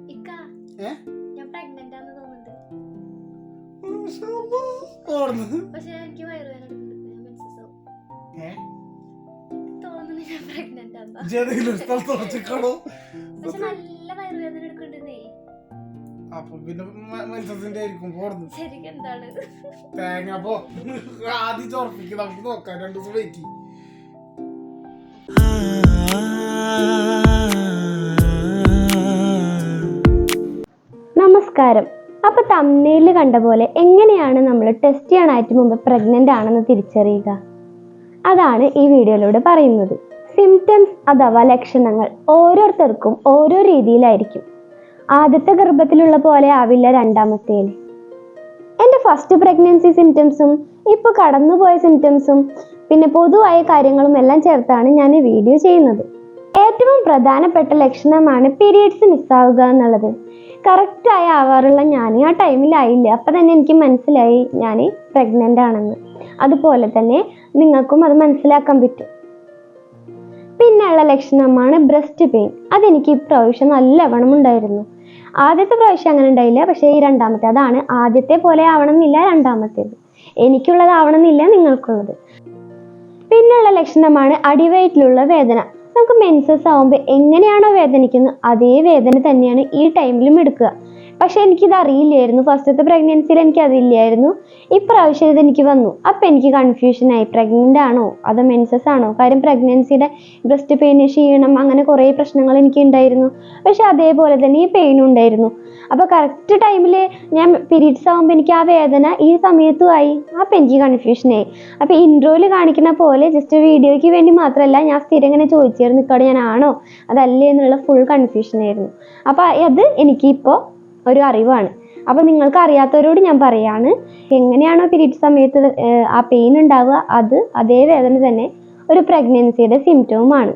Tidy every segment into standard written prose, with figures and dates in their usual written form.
ഞാൻ പ്രഗ്നന്റ് ആണെന്ന് തോന്നുന്നുണ്ട്. പക്ഷെ എനിക്ക് വയറുവേദന തോന്നുന്നു ഞാൻ പ്രഗ്നന്റ് ആണെന്ന്. പക്ഷെ നല്ല വയറുവേദന എടുക്കണ്ടേ. അപ്പൊ പിന്നെ മത്സരത്തിന്റെ ആയിരിക്കും ശരിക്കും എന്താണ് തേങ്ങ അപ്പൊ ആദ്യം ചോർപ്പിക്ക് നമുക്ക് നോക്കാം. 2 ദിവസം വെയിറ്റ്. നമസ്കാരം. അപ്പോൾ തംബ്നെയിൽ കണ്ട പോലെ എങ്ങനെയാണ് നമ്മൾ ടെസ്റ്റ് ചെയ്യാനായിട്ട് മുമ്പ് പ്രഗ്നൻ്റ് ആണെന്ന് തിരിച്ചറിയുക? അതാണ് ഈ വീഡിയോയിലൂടെ പറയുന്നത്. സിംറ്റംസ് അഥവാ ലക്ഷണങ്ങൾ ഓരോരുത്തർക്കും ഓരോ രീതിയിലായിരിക്കും. ആദ്യത്തെ ഗർഭത്തിലുള്ള പോലെ ആവില്ല രണ്ടാമത്തേൽ. എൻ്റെ ഫസ്റ്റ് പ്രഗ്നൻസി സിംറ്റംസും ഇപ്പോൾ കടന്നുപോയ സിംറ്റംസും പിന്നെ പൊതുവായ കാര്യങ്ങളും എല്ലാം ചേർത്താണ് ഞാൻ ഈ വീഡിയോ ചെയ്യുന്നത്. ഏറ്റവും പ്രധാനപ്പെട്ട ലക്ഷണമാണ് പീരിയഡ്സ് മിസ്സാവുക എന്നുള്ളത്. കറക്റ്റായി ആവാറുള്ള ഞാൻ ആ ടൈമിലായില്ല. അപ്പം തന്നെ എനിക്ക് മനസ്സിലായി ഞാൻ പ്രഗ്നൻ്റ് ആണെന്ന്. അതുപോലെ തന്നെ നിങ്ങൾക്കും അത് മനസ്സിലാക്കാൻ പറ്റും. പിന്നെയുള്ള ലക്ഷണമാണ് ബ്രസ്റ്റ് പെയിൻ. അതെനിക്ക് ഇപ്രാവശ്യം നല്ലവണ്ണം ഉണ്ടായിരുന്നു. ആദ്യത്തെ പ്രാവശ്യം അങ്ങനെ ഉണ്ടായില്ല, പക്ഷേ ഈ രണ്ടാമത്തെ അതാണ്. ആദ്യത്തെ പോലെ ആവണമെന്നില്ല രണ്ടാമത്തേത്. എനിക്കുള്ളത് ആവണമെന്നില്ല നിങ്ങൾക്കുള്ളത്. പിന്നെയുള്ള ലക്ഷണമാണ് അടിവയറ്റിലുള്ള വേദന. നമുക്ക് മെൻസസ് ആവുമ്പോൾ എങ്ങനെയാണോ വേദനിക്കുന്നത് അതേ വേദന തന്നെയാണ് ഈ ടൈമിലും എടുക്കുക. പക്ഷെ എനിക്കിത് അറിയില്ലായിരുന്നു. ഫസ്റ്റത്തെ പ്രഗ്നൻസിയിൽ എനിക്കതില്ലായിരുന്നു. ഇപ്രാവശ്യം ഇതെനിക്ക് വന്നു. അപ്പം എനിക്ക് കൺഫ്യൂഷനായി, പ്രഗ്നൻ്റ് ആണോ അതോ മെൻസസ് ആണോ? കാര്യം പ്രഗ്നൻസിയുടെ ബ്രസ്റ്റ് പെയിൻ, ക്ഷീണം, അങ്ങനെ കുറേ പ്രശ്നങ്ങൾ എനിക്ക് ഉണ്ടായിരുന്നു. പക്ഷെ അതേപോലെ തന്നെ ഈ പെയിനും ഉണ്ടായിരുന്നു. അപ്പോൾ കറക്റ്റ് ടൈമിൽ ഞാൻ പീരീഡ്സ് ആകുമ്പോൾ എനിക്ക് ആ വേദന ഈ സമയത്തും ആയി. അപ്പം എനിക്ക് കൺഫ്യൂഷനായി. അപ്പോൾ ഇൻട്രോയിൽ കാണിക്കുന്ന പോലെ ജസ്റ്റ് വീഡിയോയ്ക്ക് വേണ്ടി മാത്രമല്ല, ഞാൻ സ്ഥിരം ഇങ്ങനെ ചോദിച്ചായിരുന്നു ഇക്കടെ ഞാനാണോ അതല്ലേ എന്നുള്ള ഫുൾ കൺഫ്യൂഷനായിരുന്നു. അപ്പോൾ അത് എനിക്കിപ്പോൾ ഒരു അറിവാണ്. അപ്പോൾ നിങ്ങൾക്ക് അറിയാത്തവരോട് ഞാൻ പറയാണ്, എങ്ങനെയാണോ പീരീഡ് സമയത്ത് ആ പെയിൻ ഉണ്ടാവുക അതേ വേദന തന്നെ ഒരു പ്രഗ്നൻസിയുടെ സിംറ്റവുമാണ്.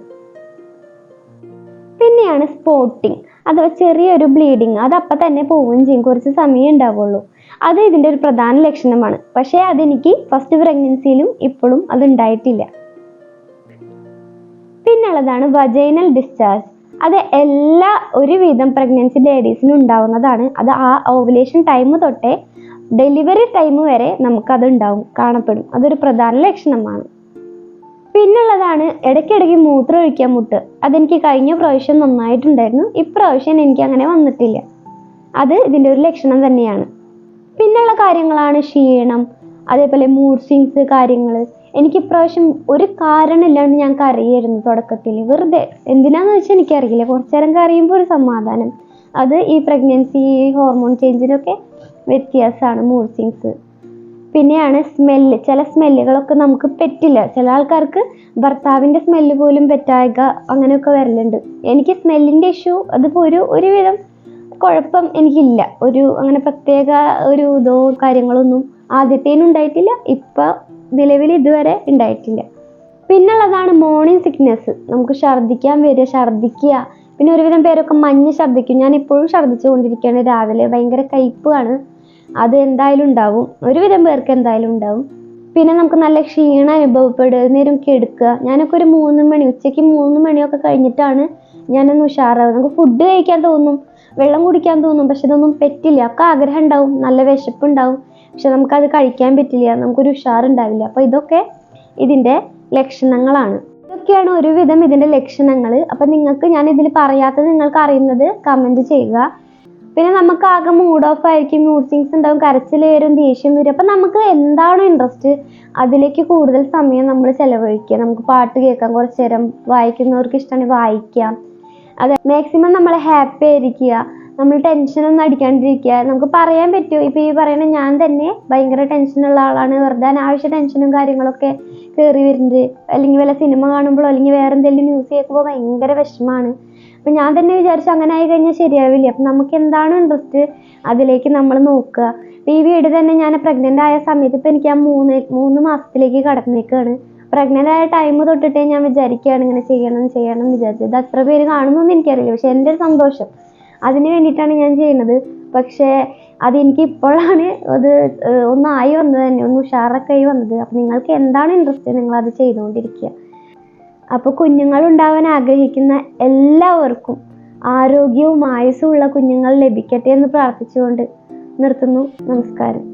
പിന്നെയാണ് സ്പോട്ടിങ് അഥവാ ചെറിയൊരു ബ്ലീഡിങ്. അത് അപ്പം തന്നെ പോവുകയും ചെയ്യും, കുറച്ച് സമയം ഉണ്ടാവുള്ളൂ. അത് ഇതിൻ്റെ ഒരു പ്രധാന ലക്ഷണമാണ്. പക്ഷേ അതെനിക്ക് ഫസ്റ്റ് പ്രഗ്നൻസിയിലും ഇപ്പോഴും അതുണ്ടായിട്ടില്ല. പിന്നുള്ളതാണ് വജൈനൽ ഡിസ്ചാർജ്. അത് ഒരുവിധം പ്രഗ്നൻസി ലേഡീസിനും ഉണ്ടാവുന്നതാണ്. അത് ആ ഓവുലേഷൻ ടൈം തൊട്ടേ ഡെലിവറി ടൈം വരെ നമുക്കത് കാണപ്പെടും. അതൊരു പ്രധാന ലക്ഷണമാണ്. പിന്നുള്ളതാണ് ഇടയ്ക്കിടയ്ക്ക് മൂത്രം ഒഴിക്കാൻ മുട്ട്. അതെനിക്ക് കഴിഞ്ഞ പ്രാവശ്യം നന്നായിട്ടുണ്ടായിരുന്നു. ഇപ്രാവശ്യം എനിക്ക് അങ്ങനെ വന്നിട്ടില്ല. അത് ഇതിൻ്റെ ഒരു ലക്ഷണം തന്നെയാണ്. പിന്നുള്ള കാര്യങ്ങളാണ് ക്ഷീണം, അതേപോലെ മൂഡ് സ്വിങ്സ് കാര്യങ്ങൾ. എനിക്ക് ഇപ്രാവശ്യം ഒരു കാരണമില്ലാണ്ട് ഞാൻ കരയായിരുന്നു തുടക്കത്തിൽ. വെറുതെ എന്തിനാന്ന് വെച്ചാൽ എനിക്കറിയില്ല. കുറച്ചു നേരം കരയുമ്പോൾ ഒരു സമാധാനം. അത് ഈ പ്രഗ്നൻസി ഹോർമോൺ ചേഞ്ചിനൊക്കെ വ്യത്യാസമാണ് മൂഡ് സ്വിങ്സ്. പിന്നെയാണ് സ്മെല്ല്. ചില സ്മെല്ലുകളൊക്കെ നമുക്ക് പറ്റില്ല. ചില ആൾക്കാർക്ക് ഭർത്താവിൻ്റെ സ്മെല്ല് പോലും പറ്റായ്ക അങ്ങനെയൊക്കെ വരലുണ്ട്. എനിക്ക് സ്മെല്ലിൻ്റെ ഇഷ്യൂ അതിപ്പോൾ ഒരുവിധം കുഴപ്പം എനിക്കില്ല. അങ്ങനെ പ്രത്യേക ഇതോ കാര്യങ്ങളൊന്നും ആദ്യത്തേനും ഉണ്ടായിട്ടില്ല. ഇപ്പം നിലവിൽ ഇതുവരെ ഉണ്ടായിട്ടില്ല. പിന്നുള്ളതാണ് മോർണിംഗ് സിക്നെസ്. നമുക്ക് ഛർദ്ദിക്കുക. പിന്നെ ഒരുവിധം പേരൊക്കെ ഛർദ്ദിക്കും. ഞാൻ ഇപ്പോഴും ഛർദ്ദിച്ചുകൊണ്ടിരിക്കുകയാണ് രാവിലെ. ഭയങ്കര കയ്പ്പാണ്. അത് എന്തായാലും ഉണ്ടാവും. ഒരുവിധം പേർക്ക് എന്തായാലും ഉണ്ടാവും. പിന്നെ നമുക്ക് നല്ല ക്ഷീണം അനുഭവപ്പെടുക, നേരം കിടക്കുക. ഞാനൊക്കെ ഒരു 3 മണി, ഉച്ചയ്ക്ക് 3 മണിയൊക്കെ കഴിഞ്ഞിട്ടാണ് ഞാനൊന്ന് ഉഷാറാവുക. നമുക്ക് ഫുഡ് കഴിക്കാൻ തോന്നും, വെള്ളം കുടിക്കാൻ തോന്നും, പക്ഷെ ഇതൊന്നും പറ്റില്ല. ഒക്കെ ആഗ്രഹം ഉണ്ടാവും, നല്ല വിശപ്പുണ്ടാവും, പക്ഷെ നമുക്കത് കഴിക്കാൻ പറ്റില്ല, നമുക്കൊരു ഉഷാറുണ്ടാവില്ല. അപ്പോൾ ഇതൊക്കെ ഇതിൻ്റെ ലക്ഷണങ്ങളാണ്. ഇതൊക്കെയാണ് ഒരുവിധം ഇതിൻ്റെ ലക്ഷണങ്ങൾ. അപ്പം ഞാൻ ഇതിൽ പറയാത്തത് നിങ്ങൾക്ക് അറിയുന്നത് കമൻറ്റ് ചെയ്യുക. പിന്നെ നമുക്ക് ആകെ മൂഡ് ഓഫ് ആയിരിക്കും, മൂഡ് സ്വിങ്സ് ഉണ്ടാവും, കരച്ചിൽ വരും, ദേഷ്യം വരും. അപ്പം നമുക്ക് എന്താണോ ഇൻട്രസ്റ്റ് അതിലേക്ക് കൂടുതൽ സമയം നമ്മൾ ചിലവഴിക്കുക. നമുക്ക് പാട്ട് കേൾക്കാം, കുറച്ച് നേരം വായിക്കുന്നവർക്ക് ഇഷ്ടമാണെങ്കിൽ വായിക്കാം. അതെ, മാക്സിമം നമ്മൾ ഹാപ്പി ആയിരിക്കുക, നമ്മൾ ടെൻഷനൊന്നും അടിക്കാണ്ടിരിക്കുക. നമുക്ക് പറയാൻ പറ്റുമോ? ഇപ്പോൾ ഈ പറയുന്ന ഞാൻ തന്നെ ഭയങ്കര ടെൻഷനുള്ള ആളാണ്. വെറുതെ അനാവശ്യ ടെൻഷനും കാര്യങ്ങളൊക്കെ കയറി വരുന്നുണ്ട്. അല്ലെങ്കിൽ വല്ല സിനിമ കാണുമ്പോഴോ അല്ലെങ്കിൽ വേറെ എന്തെങ്കിലും ന്യൂസ് കേൾക്കുമ്പോൾ ഭയങ്കര വിഷമമാണ്. അപ്പം ഞാൻ തന്നെ വിചാരിച്ചു അങ്ങനെ ആയി കഴിഞ്ഞാൽ ശരിയാവില്ല. അപ്പം നമുക്ക് എന്താണ് ഇൻട്രസ്റ്റ് അതിലേക്ക് നമ്മൾ നോക്കുക. ഈ വീട് തന്നെ ഞാൻ പ്രഗ്നൻ്റ് ആയ സമയത്ത് ഇപ്പം എനിക്ക് ആ 3 മാസത്തിലേക്ക് കടന്നേക്കാണ്. പ്രഗ്നൻ്റ് ആയ ടൈം തൊട്ടിട്ടേ ഞാൻ വിചാരിക്കുകയാണ് ഇങ്ങനെ ചെയ്യണം വിചാരിച്ചത്. ഇത് അത്ര പേര് കാണുന്നൊന്നും എനിക്കറിയില്ല, പക്ഷെ എൻ്റെ ഒരു സന്തോഷം അതിന് വേണ്ടിയിട്ടാണ് ഞാൻ ചെയ്യുന്നത്. പക്ഷേ അതെനിക്ക് ഇപ്പോഴാണ് ഒന്നായി വന്നത് തന്നെ, ഒന്ന് ഉഷാറൊക്കെ ആയി വന്നത്. അപ്പം നിങ്ങൾക്ക് എന്താണ് ഇൻട്രസ്റ്റ് നിങ്ങളത് ചെയ്തുകൊണ്ടിരിക്കുക. അപ്പോൾ കുഞ്ഞുങ്ങളുണ്ടാവാൻ ആഗ്രഹിക്കുന്ന എല്ലാവർക്കും ആരോഗ്യവും ആയുസ്സും ഉള്ള കുഞ്ഞുങ്ങൾ ലഭിക്കട്ടെ എന്ന് പ്രാർത്ഥിച്ചുകൊണ്ട് നിർത്തുന്നു. നമസ്കാരം.